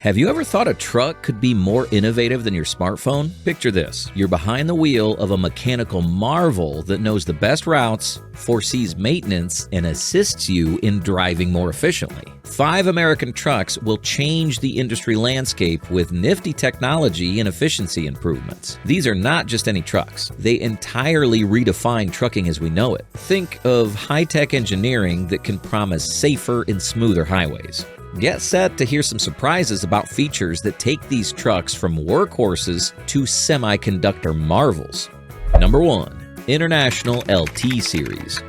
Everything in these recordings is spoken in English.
Have you ever thought a truck could be more innovative than your smartphone? Picture this. You're behind the wheel of a mechanical marvel that knows the best routes, foresees maintenance, and assists you in driving more efficiently. 5 American trucks will change the industry landscape with nifty technology and efficiency improvements. These are not just any trucks. They entirely redefine trucking as we know it. Think of high-tech engineering that can promise safer and smoother highways. Get set to hear some surprises about features that take these trucks from workhorses to semiconductor marvels. Number 1. International LT Series.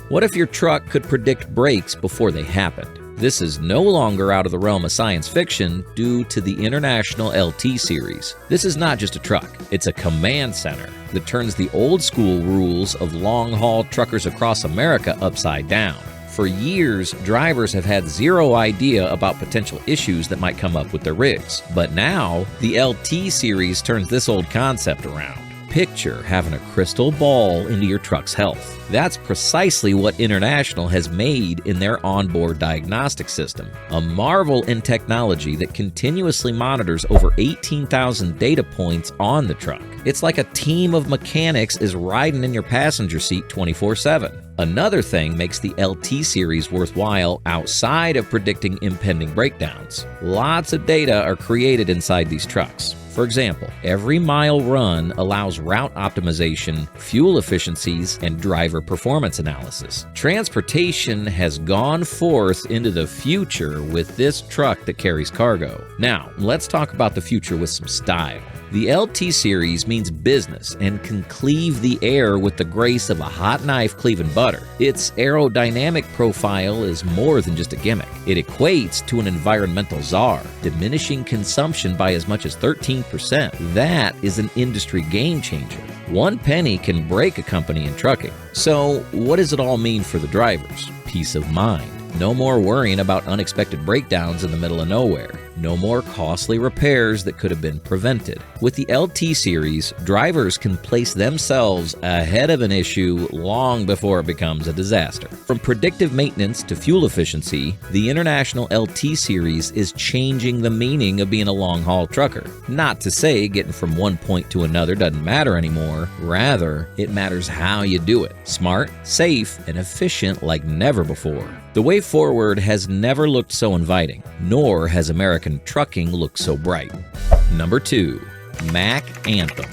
What if your truck could predict brakes before they happened? This is no longer out of the realm of science fiction due to the International LT Series. This is not just a truck, it's a command center that turns the old school rules of long-haul truckers across America upside down. For years, drivers have had zero idea about potential issues that might come up with their rigs. But now, the LT Series turns this old concept around. Picture having a crystal ball into your truck's health. That's precisely what International has made in their onboard diagnostic system, a marvel in technology that continuously monitors over 18,000 data points on the truck. It's like a team of mechanics is riding in your passenger seat 24/7. Another thing makes the LT Series worthwhile outside of predicting impending breakdowns. Lots of data are created inside these trucks. For example, every mile run allows route optimization, fuel efficiencies, and driver performance analysis. Transportation has gone forth into the future with this truck that carries cargo. Now, let's talk about the future with some style. The LT Series means business and can cleave the air with the grace of a hot knife cleaving butter. Its aerodynamic profile is more than just a gimmick. It equates to an environmental czar, diminishing consumption by as much as 13%. That is an industry game changer. One penny can break a company in trucking. So, what does it all mean for the drivers? Peace of mind. No more worrying about unexpected breakdowns in the middle of nowhere. No more costly repairs that could have been prevented. With the LT Series, drivers can place themselves ahead of an issue long before it becomes a disaster. From predictive maintenance to fuel efficiency, the International LT Series is changing the meaning of being a long-haul trucker. Not to say getting from one point to another doesn't matter anymore. Rather, it matters how you do it. Smart, safe, and efficient like never before. The way forward has never looked so inviting, nor has American trucking looked so bright. Number 2. Mack Anthem.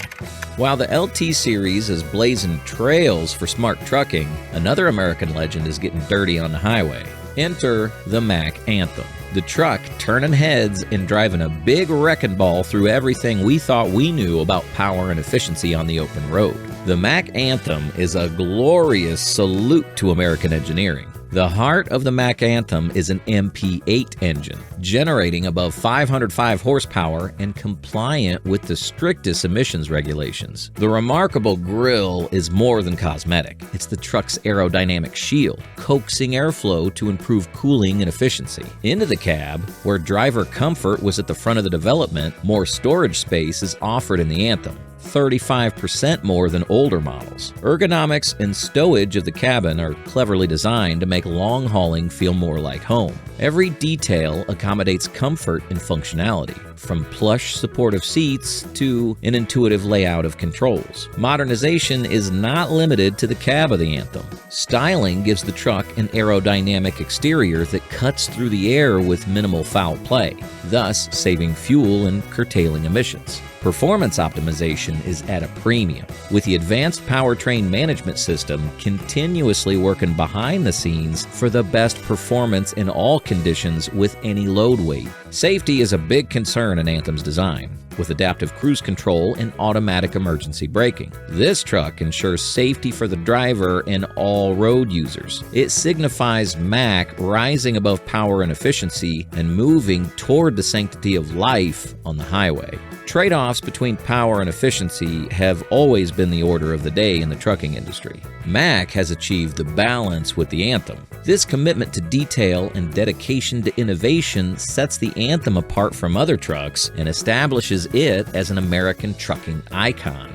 While the LT Series is blazing trails for smart trucking, another American legend is getting dirty on the highway. Enter the Mack Anthem. The truck turning heads and driving a big wrecking ball through everything we thought we knew about power and efficiency on the open road. The Mack Anthem is a glorious salute to American engineering. The heart of the Mack Anthem is an MP8 engine, generating above 505 horsepower and compliant with the strictest emissions regulations. The remarkable grille is more than cosmetic. It's the truck's aerodynamic shield, coaxing airflow to improve cooling and efficiency. Into the cab, where driver comfort was at the front of the development, more storage space is offered in the Anthem. 35% more than older models. Ergonomics and stowage of the cabin are cleverly designed to make long hauling feel more like home. Every detail accommodates comfort and functionality, from plush supportive seats to an intuitive layout of controls. Modernization is not limited to the cab of the Anthem. Styling gives the truck an aerodynamic exterior that cuts through the air with minimal foul play, thus saving fuel and curtailing emissions. Performance optimization is at a premium, with the advanced powertrain management system continuously working behind the scenes for the best performance in all conditions with any load weight. Safety is a big concern in Anthem's design, with adaptive cruise control and automatic emergency braking. This truck ensures safety for the driver and all road users. It signifies Mack rising above power and efficiency and moving toward the sanctity of life on the highway. Trade-offs between power and efficiency have always been the order of the day in the trucking industry. Mack has achieved the balance with the Anthem. This commitment to detail and dedication to innovation sets the Anthem apart from other trucks and establishes it as an American trucking icon.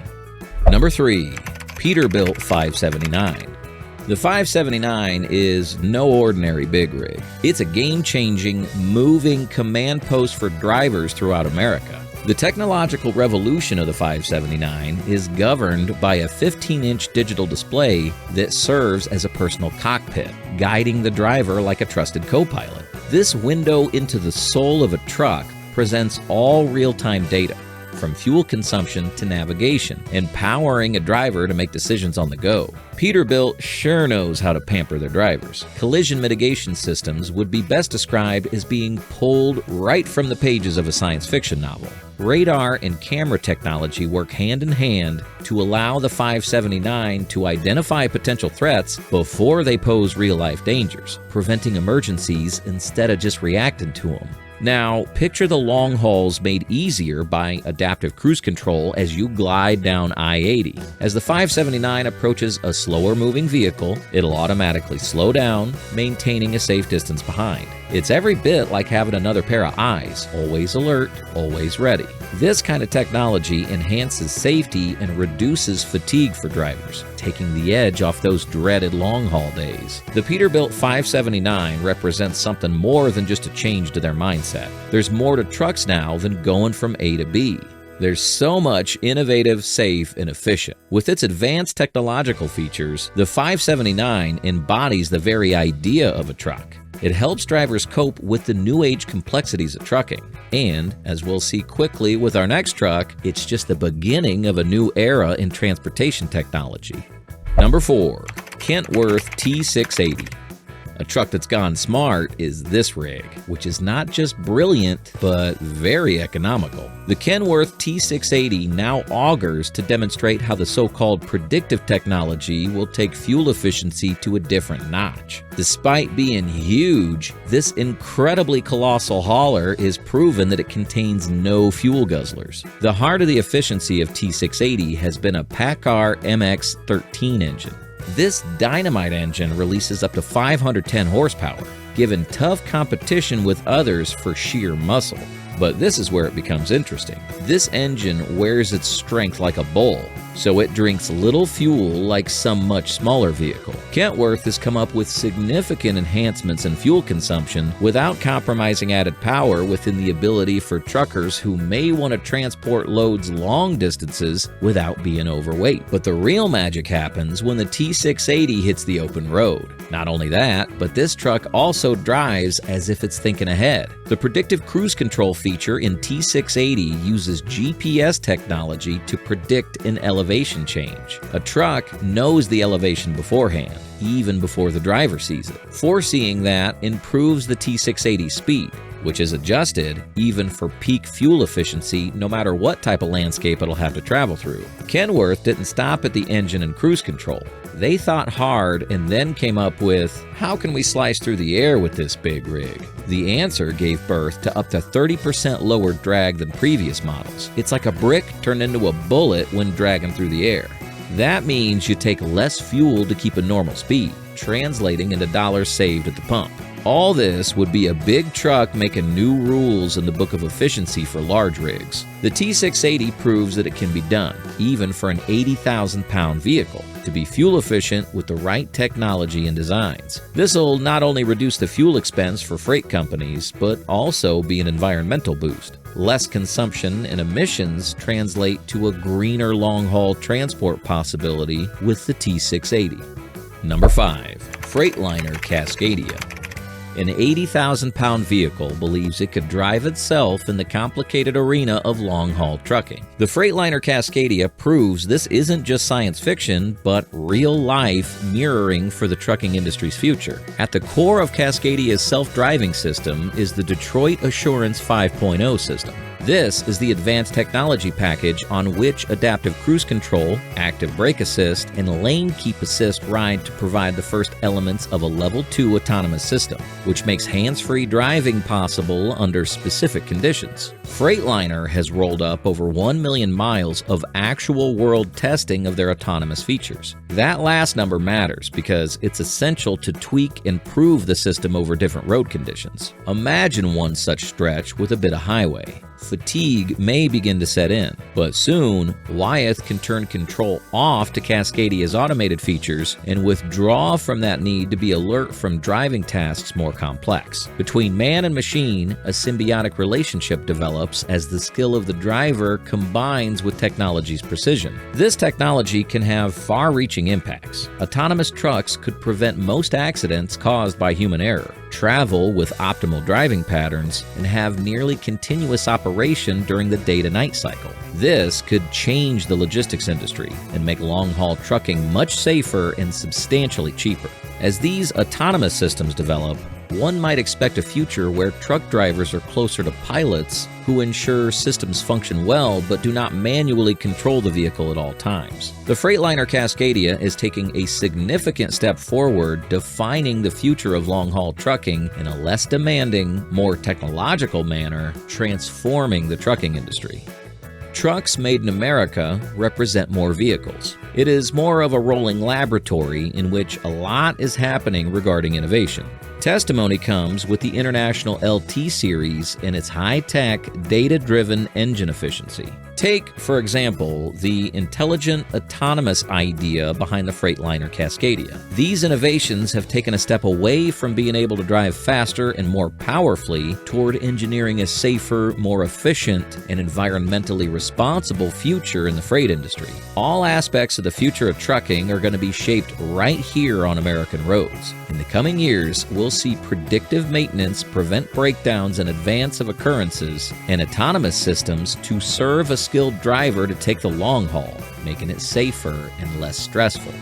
Number 3. Peterbilt 579. The 579 is no ordinary big rig. It's a game-changing, moving command post for drivers throughout America. The technological revolution of the 579 is governed by a 15-inch digital display that serves as a personal cockpit, guiding the driver like a trusted co-pilot. This window into the soul of a truck presents all real-time data, from fuel consumption to navigation, empowering a driver to make decisions on the go. Peterbilt sure knows how to pamper their drivers. Collision mitigation systems would be best described as being pulled right from the pages of a science fiction novel. Radar and camera technology work hand in hand to allow the 579 to identify potential threats before they pose real-life dangers, preventing emergencies instead of just reacting to them. Now, picture the long hauls made easier by adaptive cruise control as you glide down I-80. As the 579 approaches a slower-moving vehicle, it'll automatically slow down, maintaining a safe distance behind. It's every bit like having another pair of eyes, always alert, always ready. This kind of technology enhances safety and reduces fatigue for drivers, taking the edge off those dreaded long-haul days. The Peterbilt 579 represents something more than just a change to their mindset. There's more to trucks now than going from A to B. There's so much innovative, safe, and efficient. With its advanced technological features, the 579 embodies the very idea of a truck. It helps drivers cope with the new age complexities of trucking. And, as we'll see quickly with our next truck, it's just the beginning of a new era in transportation technology. Number 4. Kenworth T680. A truck that's gone smart is this rig, which is not just brilliant, but very economical. The Kenworth T680 now augurs to demonstrate how the so-called predictive technology will take fuel efficiency to a different notch. Despite being huge, this incredibly colossal hauler is proven that it contains no fuel guzzlers. The heart of the efficiency of T680 has been a PACCAR MX-13 engine. This dynamite engine releases up to 510 horsepower, giving tough competition with others for sheer muscle. But this is where it becomes interesting. This engine wears its strength like a bull, so it drinks little fuel like some much smaller vehicle. Kenworth has come up with significant enhancements in fuel consumption without compromising added power within the ability for truckers who may want to transport loads long distances without being overweight. But the real magic happens when the T680 hits the open road. Not only that, but this truck also drives as if it's thinking ahead. The predictive cruise control feature in T680 uses GPS technology to predict an elevation change. A truck knows the elevation beforehand, even before the driver sees it. Foreseeing that improves the T680's speed, which is adjusted even for peak fuel efficiency no matter what type of landscape it'll have to travel through. Kenworth didn't stop at the engine and cruise control. They thought hard and then came up with, how can we slice through the air with this big rig? The answer gave birth to up to 30% lower drag than previous models. It's like a brick turned into a bullet when dragging through the air. That means you take less fuel to keep a normal speed, translating into dollars saved at the pump. All this would be a big truck making new rules in the book of efficiency for large rigs. The T680 proves that it can be done, even for an 80,000-pound vehicle, to be fuel efficient with the right technology and designs. This'll not only reduce the fuel expense for freight companies, but also be an environmental boost. Less consumption and emissions translate to a greener long-haul transport possibility with the T680. Number 5. Freightliner Cascadia. An 80,000-pound vehicle believes it could drive itself in the complicated arena of long-haul trucking. The Freightliner Cascadia proves this isn't just science fiction, but real-life mirroring for the trucking industry's future. At the core of Cascadia's self-driving system is the Detroit Assurance 5.0 system. This is the advanced technology package on which adaptive cruise control, active brake assist, and lane keep assist ride to provide the first elements of a level 2 autonomous system, which makes hands-free driving possible under specific conditions. Freightliner has rolled up over 1 million miles of actual world testing of their autonomous features. That last number matters because it's essential to tweak and prove the system over different road conditions. Imagine one such stretch with a bit of highway. fatigue may begin to set in. But soon, Wyeth can turn control off to Cascadia's automated features and withdraw from that need to be alert from driving tasks more complex. Between man and machine, a symbiotic relationship develops as the skill of the driver combines with technology's precision. This technology can have far-reaching impacts. Autonomous trucks could prevent most accidents caused by human error, travel with optimal driving patterns, and have nearly continuous operation during the day-to-night cycle. This could change the logistics industry and make long-haul trucking much safer and substantially cheaper. As these autonomous systems develop, one might expect a future where truck drivers are closer to pilots who ensure systems function well but do not manually control the vehicle at all times. The Freightliner Cascadia is taking a significant step forward, defining the future of long-haul trucking in a less demanding, more technological manner, transforming the trucking industry. Trucks made in America represent more vehicles. It is more of a rolling laboratory in which a lot is happening regarding innovation. Testimony comes with the International LT Series and its high-tech, data-driven engine efficiency. Take, for example, the intelligent, autonomous idea behind the Freightliner Cascadia. These innovations have taken a step away from being able to drive faster and more powerfully toward engineering a safer, more efficient, and environmentally responsible future in the freight industry. All aspects of the future of trucking are going to be shaped right here on American roads. In the coming years, we'll see predictive maintenance prevent breakdowns in advance of occurrences, and autonomous systems to serve a skilled driver to take the long haul, making it safer and less stressful.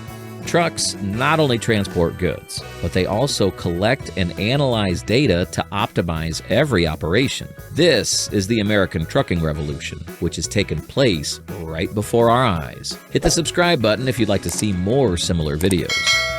Trucks not only transport goods, but they also collect and analyze data to optimize every operation. This is the American trucking revolution, which has taken place right before our eyes. Hit the subscribe button if you'd like to see more similar videos.